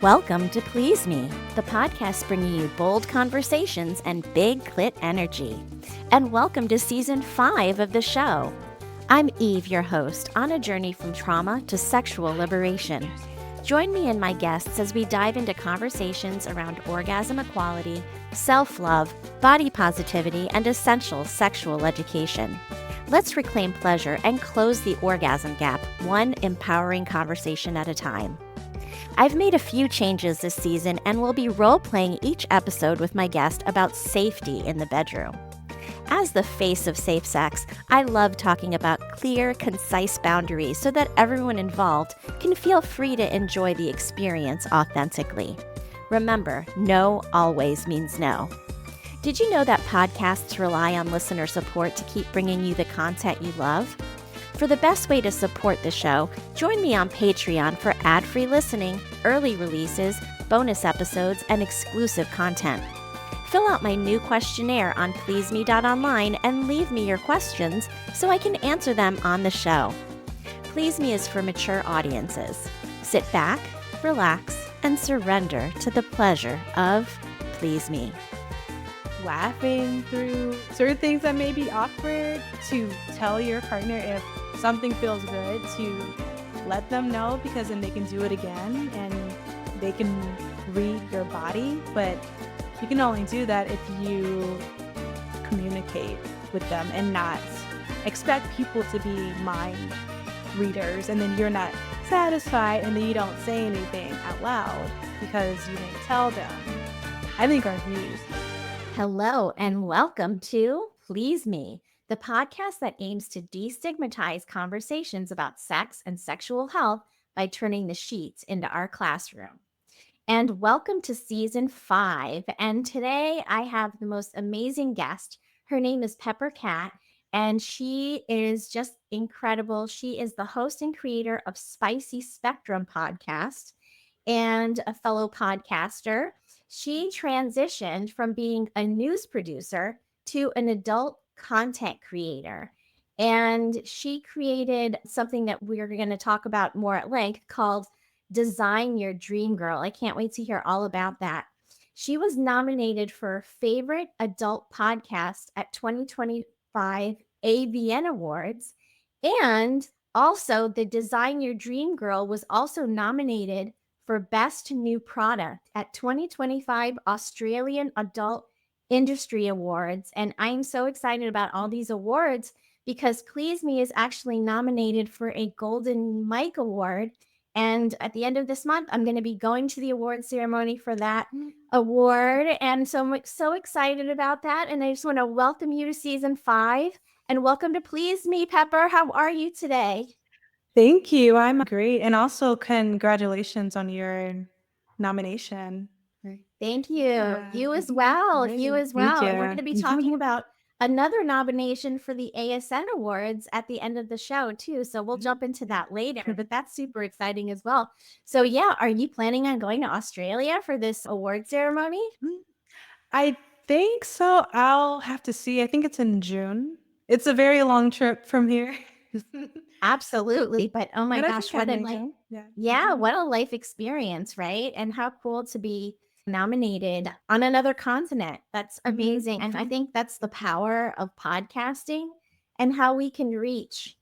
Welcome to Please Me, the podcast bringing you bold conversations and big clit energy. And welcome to season 5 of the show. I'm Eve, your host, on a journey from trauma to sexual liberation. Join me and my guests as we dive into conversations around orgasm equality, self-love, body positivity, and essential sexual education. Let's reclaim pleasure and close the orgasm gap, one empowering conversation at a time. I've made a few changes this season and will be role-playing each episode with my guest about safety in the bedroom. As the face of safe sex, I love talking about clear, concise boundaries so that everyone involved can feel free to enjoy the experience authentically. Remember, no always means no. Did you know that podcasts rely on listener support to keep bringing you the content you love? For the best way to support the show, join me on Patreon for ad-free listening, early releases, bonus episodes, and exclusive content. Fill out my new questionnaire on pleaseme.online and leave me your questions so I can answer them on the show. Please Me is for mature audiences. Sit back, relax, and surrender to the pleasure of Please Me. Laughing through certain things that may be awkward, to tell your partner if something feels good, to let them know, because then they can do it again and they can read your body. But you can only do that if you communicate with them and not expect people to be mind readers, and then you're not satisfied and then you don't say anything out loud because you didn't tell them. I think our views. Hello, and welcome to Please Me, the podcast that aims to destigmatize conversations about sex and sexual health by turning the sheets into our classroom. And welcome to season 5. And today I have the most amazing guest. Her name is Pepper Cat, and she is just incredible. She is the host and creator of Spicy Spectrum podcast and a fellow podcaster. She transitioned from being a news producer to an adult content creator. And she created something that we're going to talk about more at length called Design Your Dream Girl. I can't wait to hear all about that. She was nominated for Favorite Adult Podcast at 2025 AVN Awards. And also, the Design Your Dream Girl was also nominated for Best New Product at 2025 Australian Adult Industry Awards. And I'm so excited about all these awards because Please Me is actually nominated for a Golden Mic Award. And at the end of this month, I'm going to be going to the award ceremony for that award. And so I'm so excited about that. And I just want to welcome you to season 5 and welcome to Please Me, Pepper. How are you today? Thank you. I'm great. And also, congratulations on your nomination. Thank you. Yeah. You as well. Great. You as Thank well. you. And we're going to be talking about another nomination for the ASN Awards at the end of the show, too. So we'll jump into that later, but that's super exciting as well. So, yeah, are you planning on going to Australia for this award ceremony? I think so. I'll have to see. I think it's in June. It's a very long trip from here. Absolutely. But oh my But I gosh, think what I'd a make life. it. Yeah. Yeah, what a life experience, right? And how cool to be nominated on another continent. That's amazing. And I think that's the power of podcasting and how we can reach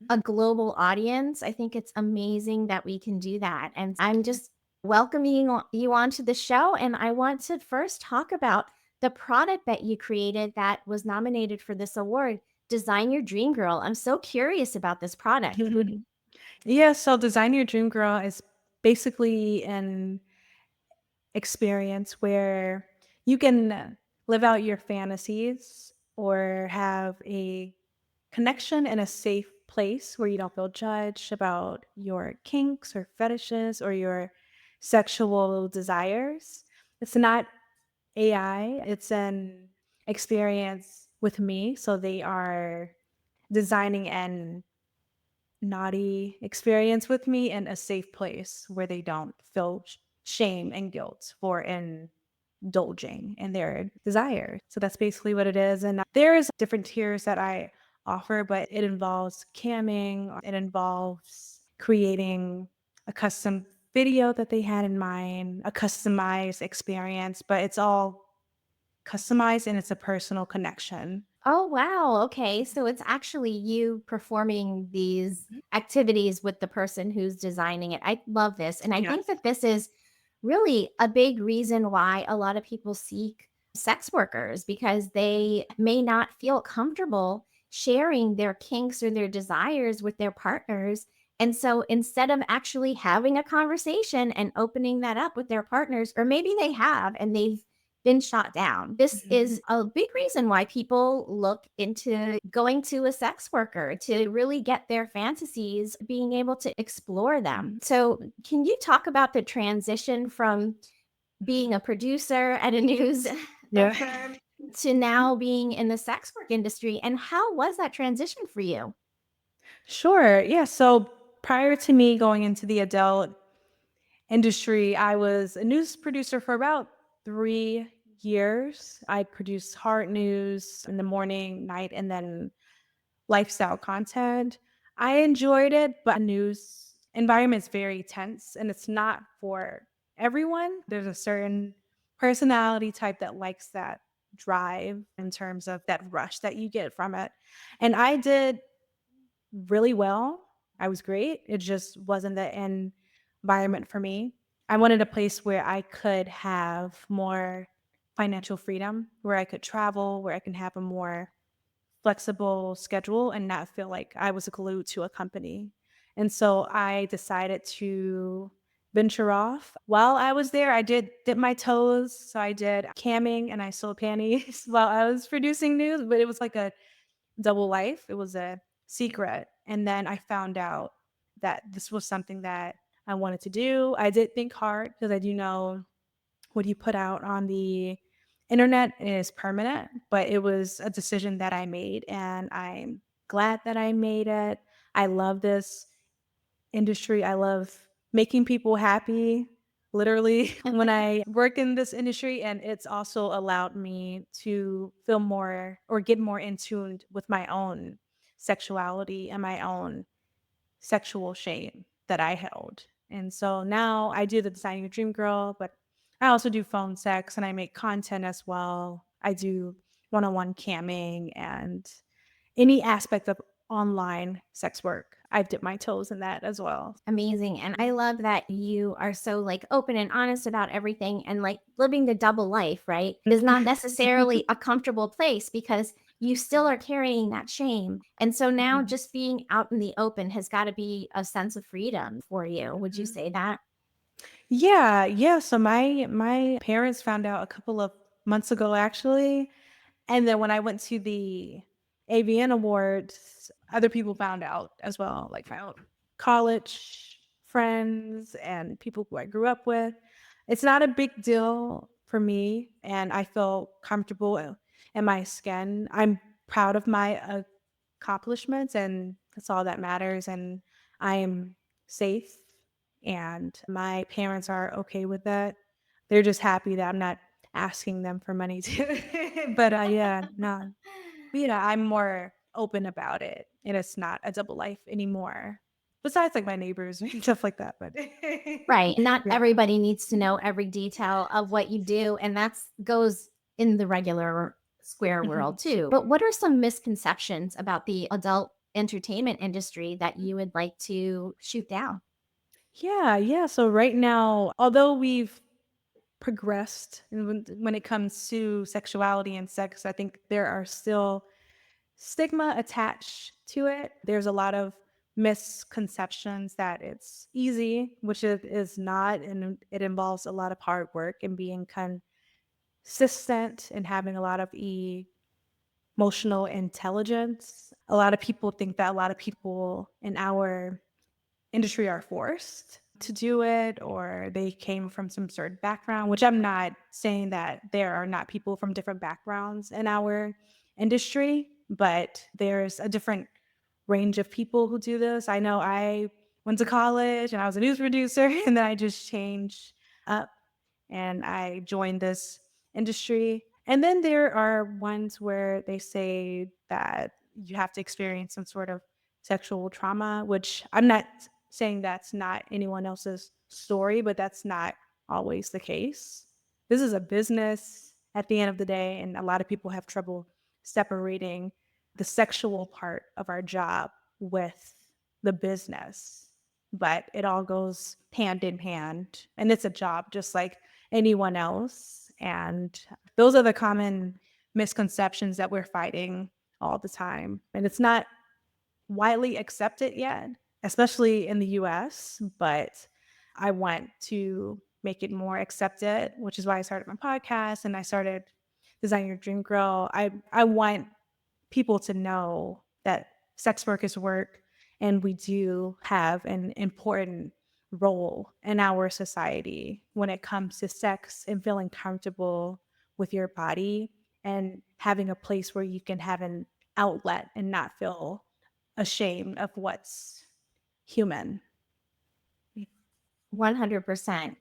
a global audience. I think it's amazing that we can do that. And I'm just welcoming you onto the show. And I want to first talk about the product that you created that was nominated for this award, Design Your Dream Girl. I'm so curious about this product. Yeah, so Design Your Dream Girl is basically an experience where you can live out your fantasies or have a connection in a safe place where you don't feel judged about your kinks or fetishes or your sexual desires. It's not AI, it's an experience with me. So they are designing an naughty experience with me in a safe place where they don't feel shame and guilt for indulging in their desires. So that's basically what it is. And there's different tiers that I offer, but it involves camming, it involves creating a custom video that they had in mind, a customized experience, but it's all customized and it's a personal connection. Oh, wow. Okay. So it's actually you performing these Mhm. activities with the person who's designing it. I love this. And I think Yes. that this is really a big reason why a lot of people seek sex workers because they may not feel comfortable sharing their kinks or their desires with their partners. And so instead of actually having a conversation and opening that up with their partners, or maybe they have and they've been shot down. This Mhm. is a big reason why people look into going to a sex worker to really get their fantasies, being able to explore them. So, can you talk about the transition from being a producer at a news Yeah. firm to now being in the sex work industry? And how was that transition for you? Sure. Yeah. So prior to me going into the adult industry, I was a news producer for about 3 years. I produced hard news in the morning, night, and then lifestyle content. I enjoyed it, but news environment is very tense and it's not for everyone. There's a certain personality type that likes that drive in terms of that rush that you get from it. And I did really well. I was great. It just wasn't the environment for me. I wanted a place where I could have more financial freedom, where I could travel, where I can have a more flexible schedule and not feel like I was glued to a company. And so I decided to venture off. While I was there, I did dip my toes. So I did camming and I sold panties while I was producing news, but it was like a double life. It was a secret. And then I found out that this was something that I wanted to do. I did think hard because I do know what you put out on the internet is permanent, but it was a decision that I made and I'm glad that I made it. I love this industry. I love making people happy, literally, when I work in this industry. And it's also allowed me to feel more or get more in tune with my own sexuality and my own sexual shame that I held. And so now I do the Designing Your Dream Girl, but I also do phone sex and I make content as well. I do one on one camming and any aspect of online sex work. I've dipped my toes in that as well. Amazing. And I love that you are so like open and honest about everything and like living the double life, right? Is not necessarily a comfortable place because you still are carrying that shame. And so now Mhm. just being out in the open has got to be a sense of freedom for you. Would you Mhm. say that? Yeah, yeah. So my parents found out a couple of months ago actually. And then when I went to the AVN Awards, other people found out as well, like found college friends and people who I grew up with. It's not a big deal for me, and I feel comfortable in my skin. I'm proud of my accomplishments, and that's all that matters. And I am safe, and my parents are okay with that. They're just happy that I'm not asking them for money too. But, yeah, no. But, yeah, I'm more open about it, and it's not a double life anymore. Besides, like, my neighbors and stuff like that, but Right. And not yeah. everybody needs to know every detail of what you do. And that's goes in the regular square world Mhm. too. But what are some misconceptions about the adult entertainment industry that you would like to shoot down? Yeah, yeah, so right now, although we've progressed and when it comes to sexuality and sex, I think there are still stigma attached to it. There's a lot of misconceptions that it's easy, which it is not, and it involves a lot of hard work and being consistent and having a lot of emotional intelligence. A lot of people think that a lot of people in our industry are forced to do it or they came from some certain background, which I'm not saying that there are not people from different backgrounds in our industry, but there's a different range of people who do this. I know I went to college and I was a news producer and then I just changed up and I joined this industry. And then there are ones where they say that you have to experience some sort of sexual trauma, which I'm not saying that's not anyone else's story, but that's not always the case. This is a business at the end of the day, and a lot of people have trouble separating the sexual part of our job with the business. But it all goes hand in hand, and it's a job just like anyone else. And those are the common misconceptions that we're fighting all the time. And it's not widely accepted yet, especially in the US, but I want to make it more accepted, which is why I started my podcast and I started Design Your Dream Girl. I want people to know that sex work is work and we do have an important role in our society when it comes to sex and feeling comfortable with your body and having a place where you can have an outlet and not feel ashamed of what's human. 100%.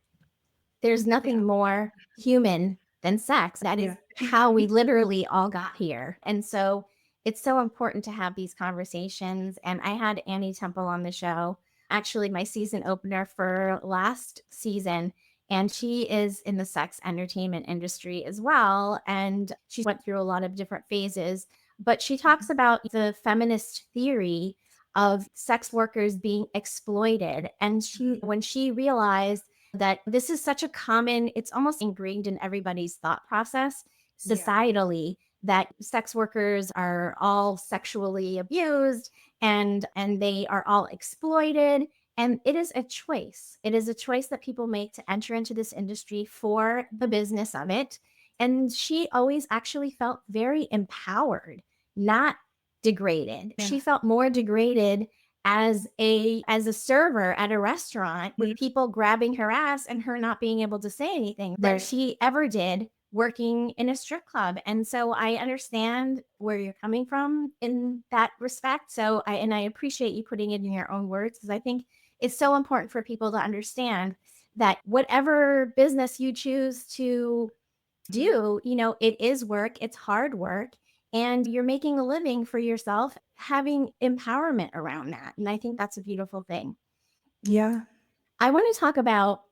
There's nothing Yeah. more human than sex. That Yeah. is how we literally all got here. And so it's so important to have these conversations. And I had Annie Temple on the show, actually, my season opener for last season. And she is in the sex entertainment industry as well. And she went through a lot of different phases. But she talks about the feminist theory of sex workers being exploited. And when she realized that this is such a common, it's almost ingrained in everybody's thought process Yeah. societally, that sex workers are all sexually abused and they are all exploited. And it is a choice. It is a choice that people make to enter into this industry for the business of it. And she always actually felt very empowered, not degraded. Yeah. She felt more degraded as a server at a restaurant with Mhm. people grabbing her ass and her not being able to say anything that Right. she ever did working in a strip club. And so I understand where you're coming from in that respect. So I appreciate you putting it in your own words, because I think it's so important for people to understand that whatever business you choose to do, it is work, it's hard work, and you're making a living for yourself, having empowerment around that. And I think that's a beautiful thing. Yeah. I want to talk about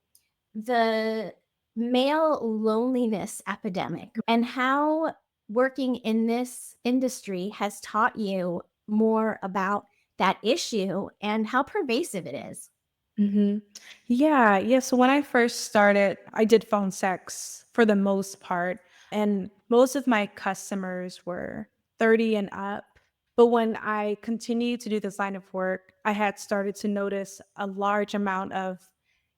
the male loneliness epidemic and how working in this industry has taught you more about that issue and how pervasive it is. Mhm. Yeah, yeah, so when I first started, I did phone sex for the most part, and most of my customers were 30 and up. But when I continued to do this line of work, I had started to notice a large amount of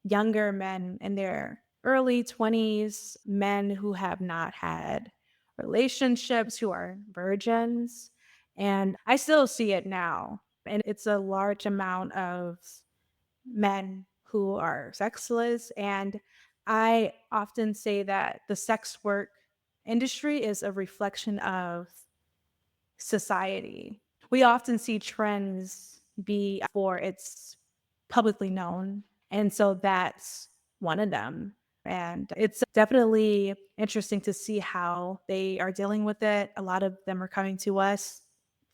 younger men in their early 20s, men who have not had relationships, who are virgins, and I still see it now. And it's a large amount of men who are sexless. And I often say that the sex work industry is a reflection of society. We often see trends be for it's publicly known. And so that's one of them. And it's definitely interesting to see how they are dealing with it. A lot of them are coming to us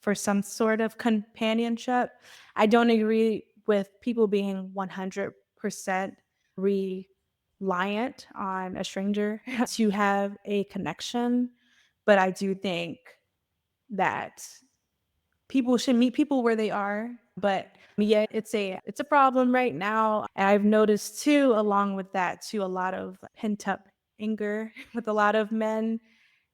for some sort of companionship. I don't agree with people being 100% reliant on a stranger to have a connection. But I do think that people should meet people where they are. But yeah, it's a problem right now. And I've noticed too, along with that, too, a lot of pent up anger with a lot of men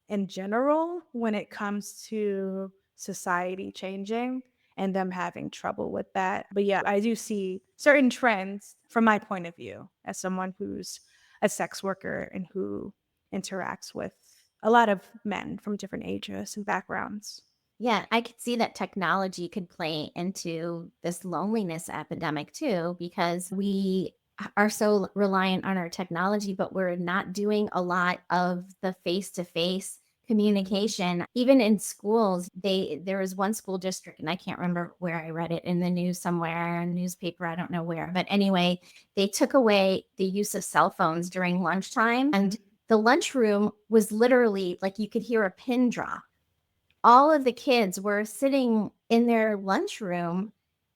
in general when it comes to society changing and them having trouble with that. But yeah, I do see certain trends from my point of view as someone who's a sex worker and who interacts with a lot of men from different ages and backgrounds. Yeah, I could see that technology could play into this loneliness epidemic too, because we are so reliant on our technology, but we're not doing a lot of the face-to-face communication. Even in schools, there was one school district, and I can't remember where I read it in the news somewhere, in a newspaper, I don't know where. But anyway, they took away the use of cell phones during lunchtime, and the lunchroom was literally like you could hear a pin drop. All of the kids were sitting in their lunchroom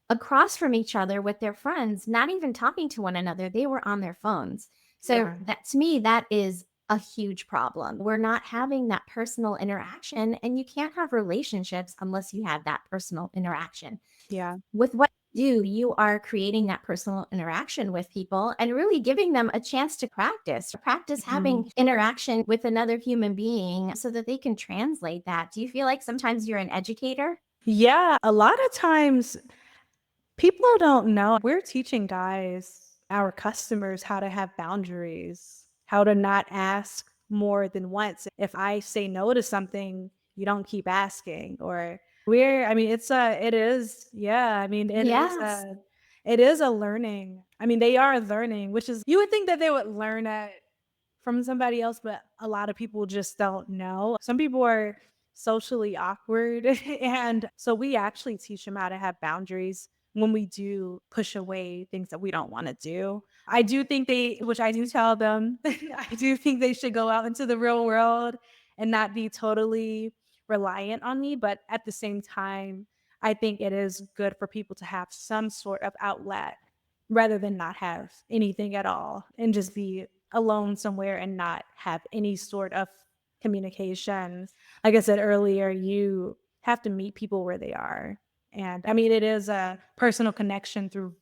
across from each other with their friends, not even talking to one another. They were on their phones. So Yeah. that to me, that is a huge problem. We're not having that personal interaction, and you can't have relationships unless you have that personal interaction. Yeah. With what you do, you are creating that personal interaction with people and really giving them a chance to practice Mhm. having interaction with another human being so that they can translate that. Do you feel like sometimes you're an educator? Yeah, a lot of times people don't know. We're teaching guys, our customers, how to have boundaries, how to not ask more than once. If I say no to something, you don't keep asking. Or I mean, it is, yeah, I mean, Yes. it is a learning. I mean, they are learning, which is, you would think that they would learn it from somebody else, but a lot of people just don't know. Some people are socially awkward. And so we actually teach them how to have boundaries when we do push away things that we don't want to do. I do think which I do tell them, I do think they should go out into the real world and not be totally reliant on me. But at the same time, I think it is good for people to have some sort of outlet rather than not have anything at all and just be alone somewhere and not have any sort of communication. Like I said earlier, you have to meet people where they are. And I mean, it is a personal connection through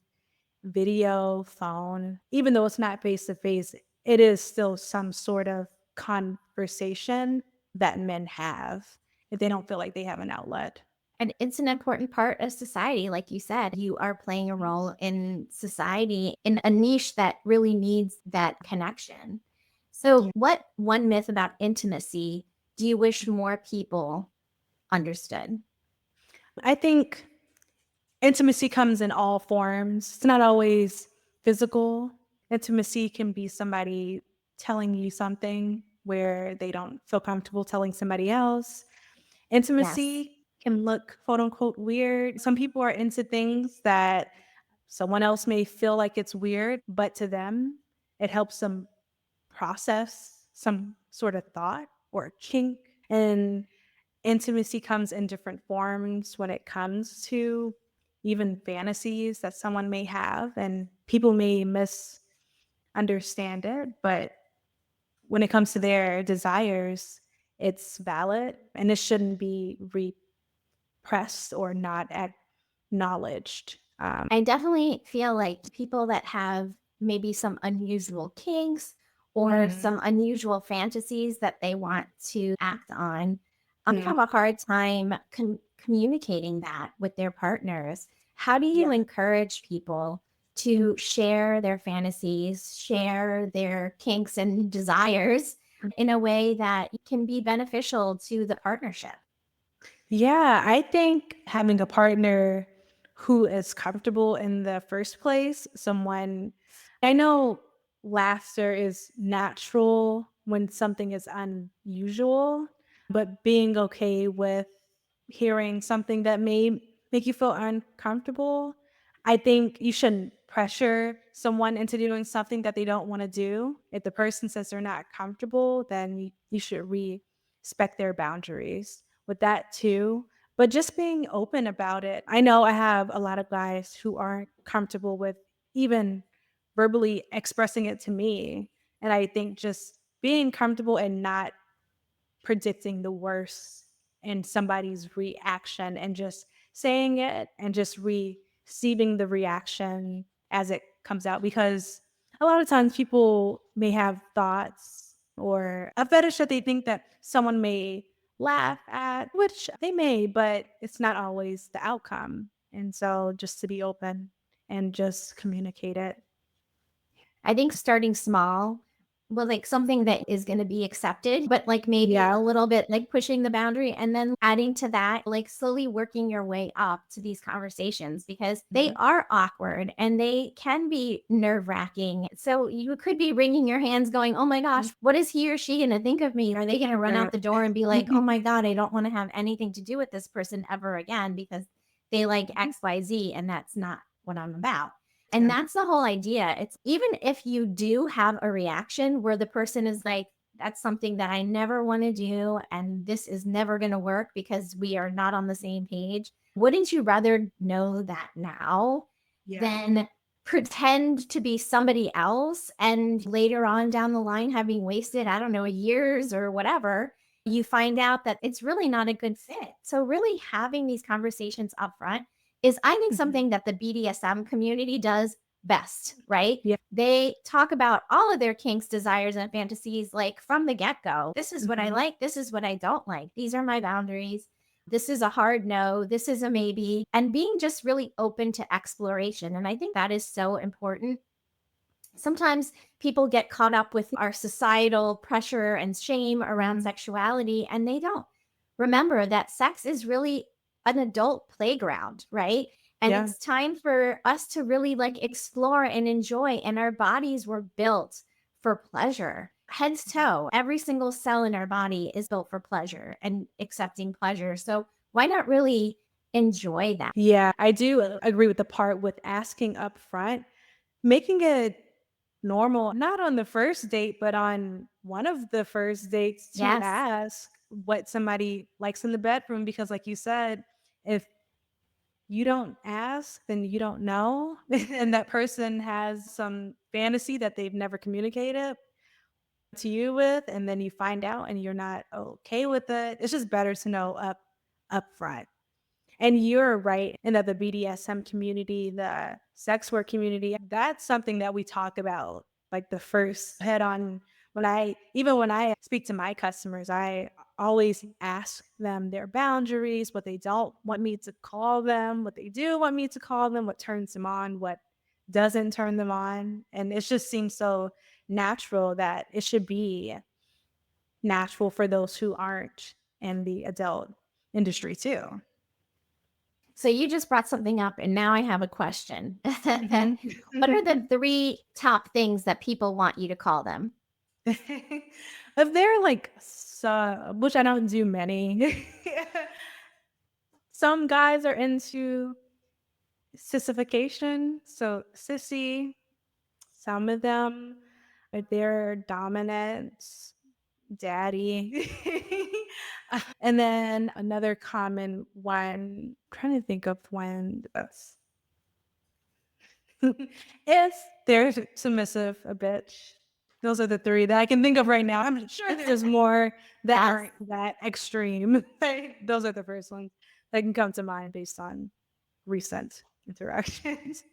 video, phone, even though it's not face to face, it is still some sort of conversation that men have if they don't feel like they have an outlet. And it's an important part of society. Like you said, you are playing a role in society in a niche that really needs that connection. So, Yeah. what one myth about intimacy do you wish more people understood? I think intimacy comes in all forms. It's not always physical. Intimacy can be somebody telling you something where they don't feel comfortable telling somebody else. Yes. Intimacy can look quote unquote weird. Some people are into things that someone else may feel like it's weird, but to them, it helps them process some sort of thought or kink. And intimacy comes in different forms when it comes to even fantasies that someone may have, and people may misunderstand it, but when it comes to their desires, it's valid and it shouldn't be repressed or not acknowledged. I definitely feel like people that have maybe some unusual kinks or Mhm, some unusual fantasies that they want to act on mhm, have a hard time communicating that with their partners. How do you yeah. encourage people to share their fantasies, share their kinks and desires in a way that can be beneficial to the partnership? Yeah, I think having a partner who is comfortable in the first place, someone I know laughter is natural when something is unusual, but being okay with hearing something that may make you feel uncomfortable, I think you shouldn't pressure someone into doing something that they don't want to do. If the person says they're not comfortable, then you should respect their boundaries with that too. But just being open about it. I know I have a lot of guys who aren't comfortable with even verbally expressing it to me. And I think just being comfortable and not predicting the worst in somebody's reaction and just saying it and just receiving the reaction as it comes out, because a lot of times people may have thoughts or a fetish that they think that someone may laugh at, which they may, but it's not always the outcome. And so just to be open and just communicate it. I think starting small, well, like something that is going to be accepted, but like maybe Yeah. a little bit like pushing the boundary and then adding to that, like slowly working your way up to these conversations because they Mhm. are awkward and they can be nerve wracking. So you could be wringing your hands going, oh my gosh, what is he or she going to think of me? Are they going to run Yeah. out the door and be like, oh my God, I don't want to have anything to do with this person ever again because they like XYZ and that's not what I'm about. And Yeah. that's the whole idea. It's even if you do have a reaction where the person is like, that's something that I never want to do. And this is never going to work because we are not on the same page. Wouldn't you rather know that now Yeah. than pretend to be somebody else and later on down the line, having wasted, I don't know, years or whatever, you find out that it's really not a good fit. So, really having these conversations up front is, I think, Mhm. something that the BDSM community does best, right? Yeah. They talk about all of their kinks, desires, and fantasies like from the get go. This is what I Mhm. like. This is what I don't like. These are my boundaries. This is a hard no. This is a maybe. And being just really open to exploration. And I think that is so important. Sometimes people get caught up with our societal pressure and shame around sexuality, and they don't remember that sex is really an adult playground, right? And Yeah. it's time for us to really like explore and enjoy. And our bodies were built for pleasure, head to toe. Every single cell in our body is built for pleasure and accepting pleasure. So why not really enjoy that? Yeah, I do agree with the part with asking up front, making it normal, not on the first date, but on one of the first dates to Yes. ask what somebody likes in the bedroom. Because, like you said, if you don't ask, then you don't know. And that person has some fantasy that they've never communicated to you with, and then you find out and you're not okay with it. It's just better to know up front. And you're right in that the BDSM community, the sex work community, that's something that we talk about like the first head on. When I speak to my customers, I always ask them their boundaries, what they don't want me to call them, what they do want me to call them, what turns them on, what doesn't turn them on. And it just seems so natural that it should be natural for those who aren't in the adult industry too. So you just brought something up, and now I have a question. Mhm. What are the three top things that people want you to call them? If they're like which I don't do many. Some guys are into sissification, so sissy. Some of them are their dominant daddy. And then another common one, trying to think of when this if they're submissive, a bitch. Those are the 3 that I can think of right now. I'm sure there's more that Yes. aren't that extreme. Those are the first ones that can come to mind based on recent interactions.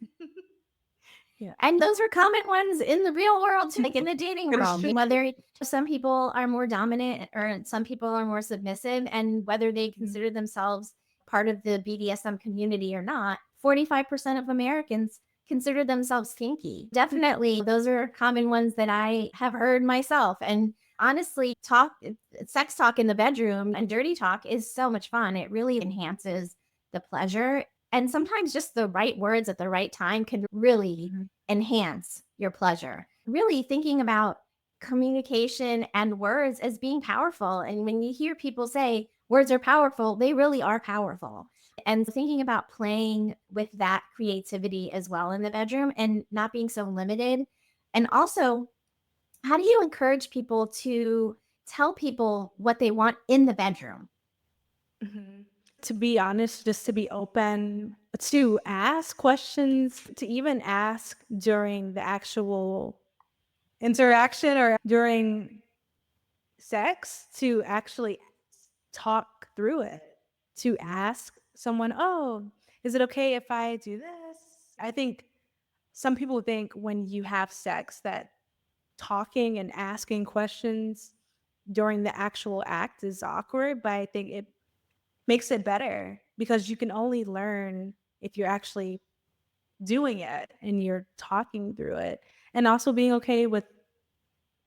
Yeah. And those are common ones in the real world too, like in the dating It's world. true. Whether some people are more dominant or some people are more submissive, and whether they Mhm. consider themselves part of the BDSM community or not, 45% of Americans consider themselves kinky. Definitely, those are common ones that I have heard myself. And honestly, sex talk in the bedroom and dirty talk is so much fun. It really enhances the pleasure. And sometimes just the right words at the right time can really Mhm. enhance your pleasure. Really thinking about communication and words as being powerful. And when you hear people say words are powerful, they really are powerful. And thinking about playing with that creativity as well in the bedroom and not being so limited. And also, how do you encourage people to tell people what they want in the bedroom? Mhm. To be honest, just to be open, to ask questions, to even ask during the actual interaction or during sex, to actually talk through it, to ask someone, "Oh, is it okay if I do this?" I think some people think when you have sex that talking and asking questions during the actual act is awkward, but I think it makes it better because you can only learn if you're actually doing it and you're talking through it. And also being okay with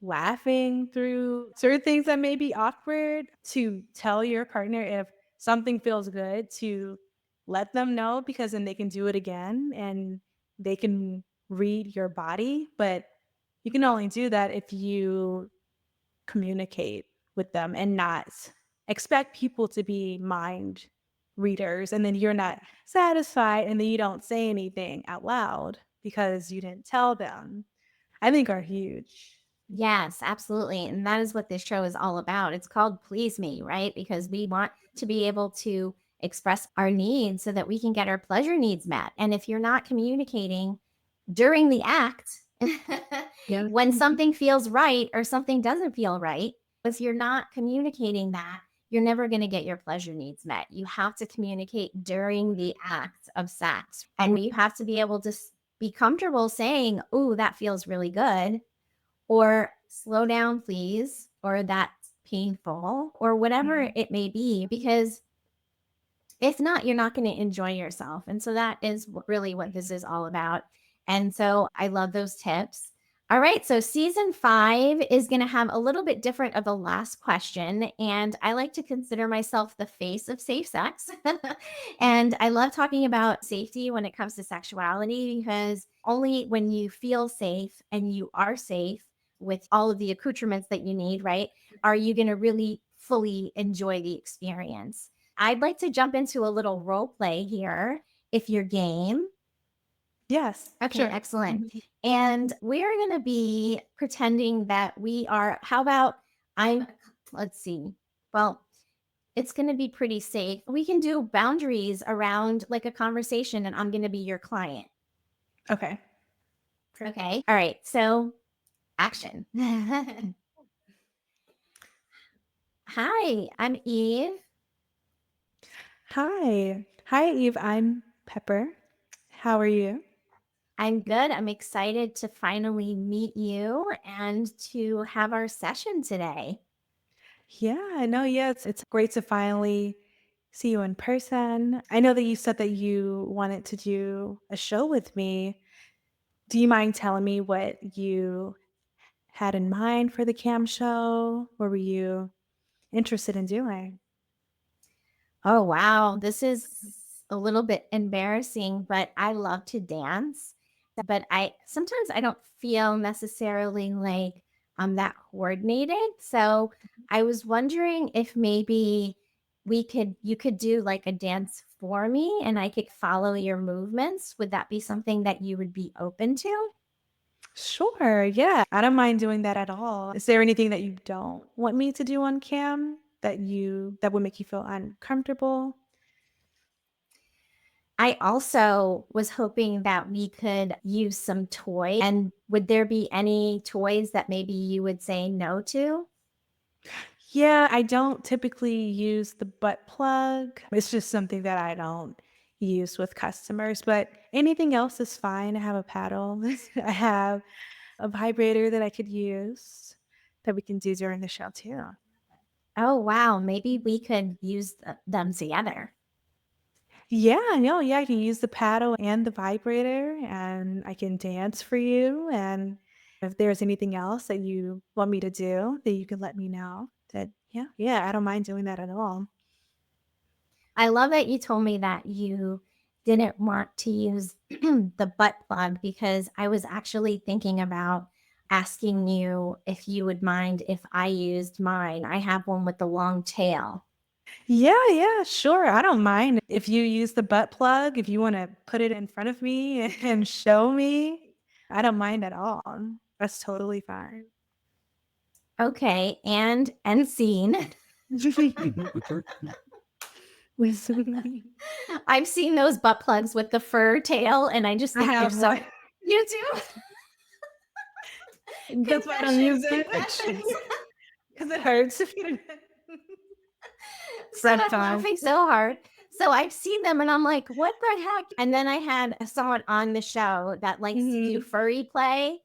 laughing through certain things that may be awkward, to tell your partner if something feels good, to let them know because then they can do it again and they can read your body. But you can only do that if you communicate with them and not expect people to be mind readers, and then you're not satisfied and then you don't say anything out loud because you didn't tell them. I think are huge. Yes, absolutely. And that is what this show is all about. It's called Please Me, right? Because we want to be able to express our needs so that we can get our pleasure needs met. And if you're not communicating during the act, Yeah. when something feels right or something doesn't feel right, if you're not communicating that, you're never going to get your pleasure needs met. You have to communicate during the act of sex. And you have to be able to be comfortable saying, "Oh, that feels really good," or "slow down, please," or "that's painful," or whatever Mhm. it may be, because if not, you're not going to enjoy yourself. And so that is really what this is all about. And so I love those tips. All right. So season 5 is going to have a little bit different of the last question. And I like to consider myself the face of safe sex. And I love talking about safety when it comes to sexuality, because only when you feel safe and you are safe with all of the accoutrements that you need, right, are you going to really fully enjoy the experience. I'd like to jump into a little role play here if you're game. Yes, Okay, sure. excellent. Mhm. And we're going to be pretending that we are, how about I'm, let's see. Well, it's going to be pretty safe. We can do boundaries around like a conversation, and I'm going to be your client. Okay. Great. Okay. All right. So, action. Hi, I'm Eve. Hi. Hi, Eve. I'm Pepper. How are you? I'm good. I'm excited to finally meet you and to have our session today. Yeah, I know. Yeah, it's great to finally see you in person. I know that you said that you wanted to do a show with me. Do you mind telling me what you had in mind for the cam show? What were you interested in doing? Oh, wow. This is a little bit embarrassing, but I love to dance. But I sometimes I don't feel necessarily like I'm that coordinated. So I was wondering if maybe you could do like a dance for me and I could follow your movements. Would that be something that you would be open to? Sure. Yeah. I don't mind doing that at all. Is there anything that you don't want me to do on cam that would make you feel uncomfortable? I also was hoping that we could use some toys. And would there be any toys that maybe you would say no to? Yeah, I don't typically use the butt plug. It's just something that I don't use with customers, but anything else is fine. I have a paddle. I have a vibrator that I could use that we can do during the show too. Oh, wow. Maybe we could use them together. Yeah, no, yeah, I can use the paddle and the vibrator and I can dance for you. And if there's anything else that you want me to do, that you can let me know. Yeah, I don't mind doing that at all. I love that you told me that you didn't want to use the butt plug, because I was actually thinking about asking you if you would mind if I used mine. I have one with the long tail. Yeah, sure. I don't mind if you use the butt plug, if you want to put it in front of me and show me. I don't mind at all. That's totally fine. Okay, and scene. I've seen those butt plugs with the fur tail, and I just I think they're have so. one. You do? That's why I don't use Confessions, it confessions. because it hurts if you So front I'm time. laughing so hard. So I've seen them and I'm like, what the heck? And then I had someone on the show that likes to do Mhm, furry play.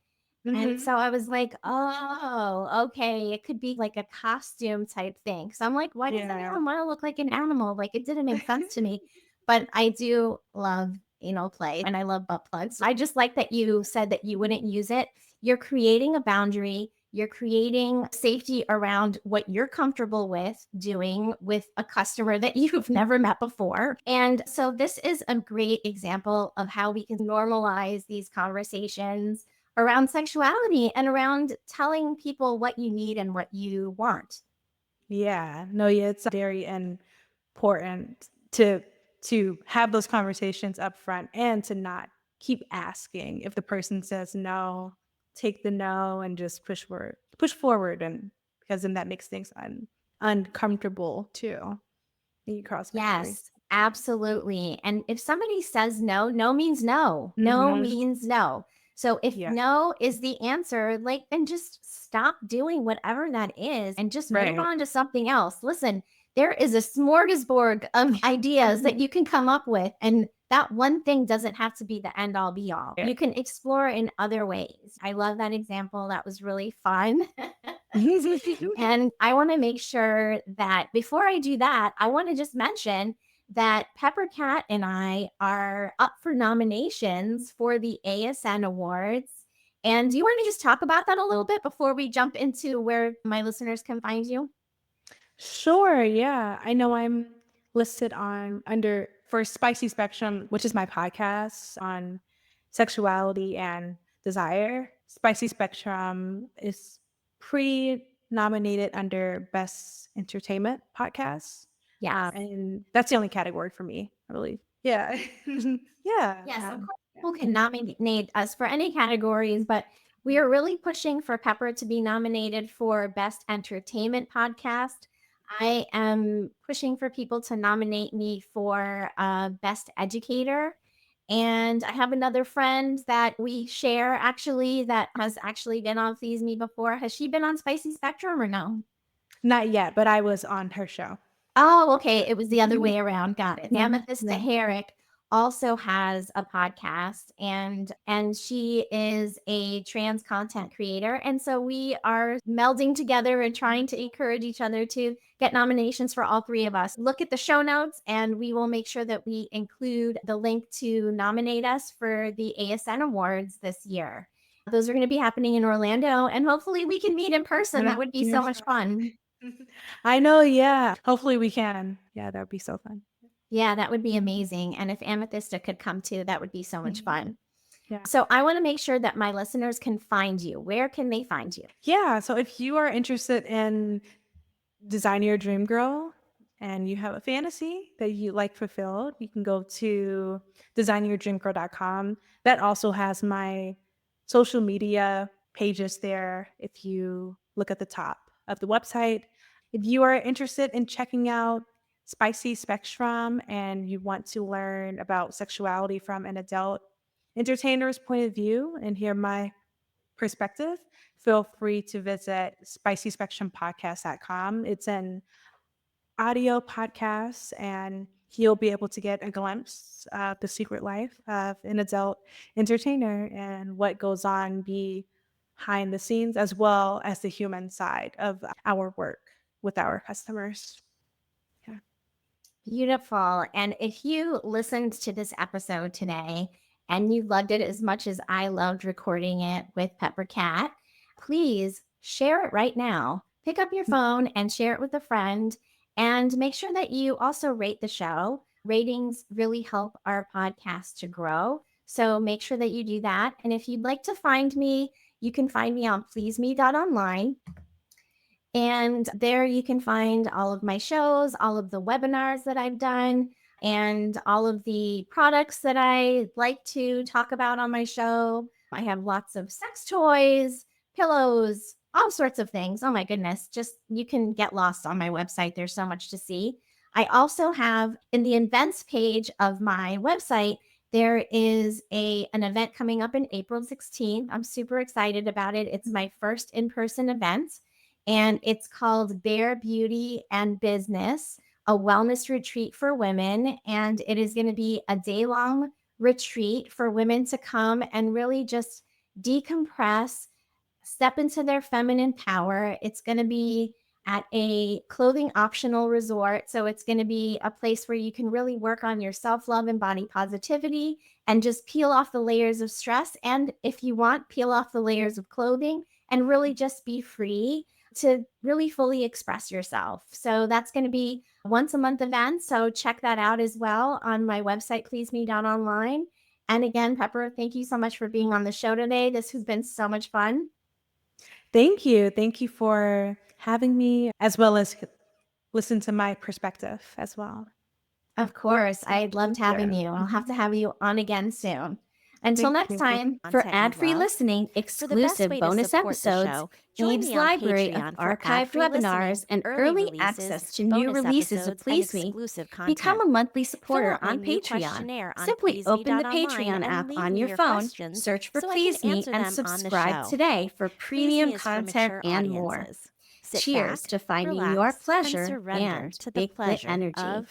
And mhm. so I was like, oh, okay. It could be like a costume type thing. So I'm like, why does Yeah. anyone want to look like an animal? Like, it didn't make sense to me. But I do love anal play and I love butt plugs. I just like that you said that you wouldn't use it. You're creating a boundary. You're creating safety around what you're comfortable with doing with a customer that you've never met before. And so, this is a great example of how we can normalize these conversations around sexuality and around telling people what you need and what you want. Yeah. No, yeah, it's very important to have those conversations up front and to not keep asking if the person says no. take the no and just push forward, and because then that makes things uncomfortable too. You cross boundaries. Yes, absolutely. And if somebody says no, no means no. No Mhm. means no. So if Yeah. no is the answer, like, then just stop doing whatever that is and just move Right. on to something else. Listen, there is a smorgasbord of ideas that you can come up with. And that one thing doesn't have to be the end all be all. Yeah. You can explore in other ways. I love that example. That was really fun. And I want to make sure that before I do that, I want to just mention that Pepper Cat and I are up for nominations for the ASN Awards. And do you want to just talk about that a little bit before we jump into where my listeners can find you? Sure, yeah. I know I'm listed on under for Spicy Spectrum, which is my podcast on sexuality and desire. Spicy Spectrum is pre-nominated under Best Entertainment Podcast. Yes. And that's the only category for me, I believe. Yeah. Yeah. Yes, of course, people can nominate us for any categories, but we are really pushing for Pepper to be nominated for Best Entertainment Podcast. I am pushing for people to nominate me for Best Educator. And I have another friend that we share actually that has actually been on Please Me before. Has she been on Spicy Spectrum or no? Not yet, but I was on her show. Oh, okay. It was the other way around. Got it. Mhm. Amethyst Yeah. Herrick also has a podcast and she is a trans content creator. And so we are melding together and trying to encourage each other to get nominations for all three of us. Look at the show notes and we will make sure that we include the link to nominate us for the ASN Awards this year. Those are going to be happening in Orlando and hopefully we can meet in person. Yeah. That would be so Fingers much crossed. fun. I know, yeah. Hopefully we can. Yeah, that would be so fun. Yeah, that would be amazing. And if Amethysta could come too, that would be so much Mhm. fun. Yeah. So I want to make sure that my listeners can find you. Where can they find you? Yeah, so if you are interested in designing your dream girl and you have a fantasy that you like fulfilled, you can go to designingyourdreamgirl.com. That also has my social media pages there if you look at the top of the website. If you are interested in checking out Spicy Spectrum and you want to learn about sexuality from an adult entertainer's point of view and hear my perspective, feel free to visit spicyspectrumpodcast.com. It's an audio podcast, and you'll be able to get a glimpse of the secret life of an adult entertainer and what goes on behind the scenes, as well as the human side of our work with our customers. Yeah. Beautiful. And if you listened to this episode today and you loved it as much as I loved recording it with Pepper Cat, please share it right now. Pick up your phone and share it with a friend and make sure that you also rate the show. Ratings really help our podcast to grow. So make sure that you do that. And if you'd like to find me, you can find me on pleaseme.online. And there you can find all of my shows, all of the webinars that I've done, and all of the products that I like to talk about on my show. I have lots of sex toys, pillows, all sorts of things. Oh my goodness, just you can get lost on my website. There's so much to see. I also have in the events page of my website, there is an event coming up in April 16th. I'm super excited about it. It's my first in-person event and it's called Bare Beauty and Business, a wellness retreat for women. And it is going to be a day long retreat for women to come and really just decompress, step into their feminine power. It's going to be at a clothing optional resort. So it's going to be a place where you can really work on your self love and body positivity and just peel off the layers of stress. And if you want, peel off the layers of clothing and really just be free to really fully express yourself. So that's going to be a once a month event. So check that out as well on my website, pleaseme.online. And again, Pepper, thank you so much for being on the show today. This has been so much fun. Thank you. Thank you for having me, as well as listen to my perspective as well. Of course. I loved having Yeah. you. I'll have to have you on again soon. Until Thank next you. time, for Content you ad-free love. listening, For the best exclusive way to bonus support the episodes, show, join Ames me on library of Patreon for archived ad-free webinars, listening, and early early releases, access to new bonus releases of episodes, and Please Me, exclusive become content. a monthly Fill supporter out my on new Patreon. questionnaire on Simply open the pleaseme.online Patreon and app leave on me your your phone, questions search for so I can Please Me, answer and them on the subscribe show. today for Please Me premium is for content mature and more. audiences. Sit Cheers back, to finding your relax, and pleasure surrender and to the big lit pleasure energy. of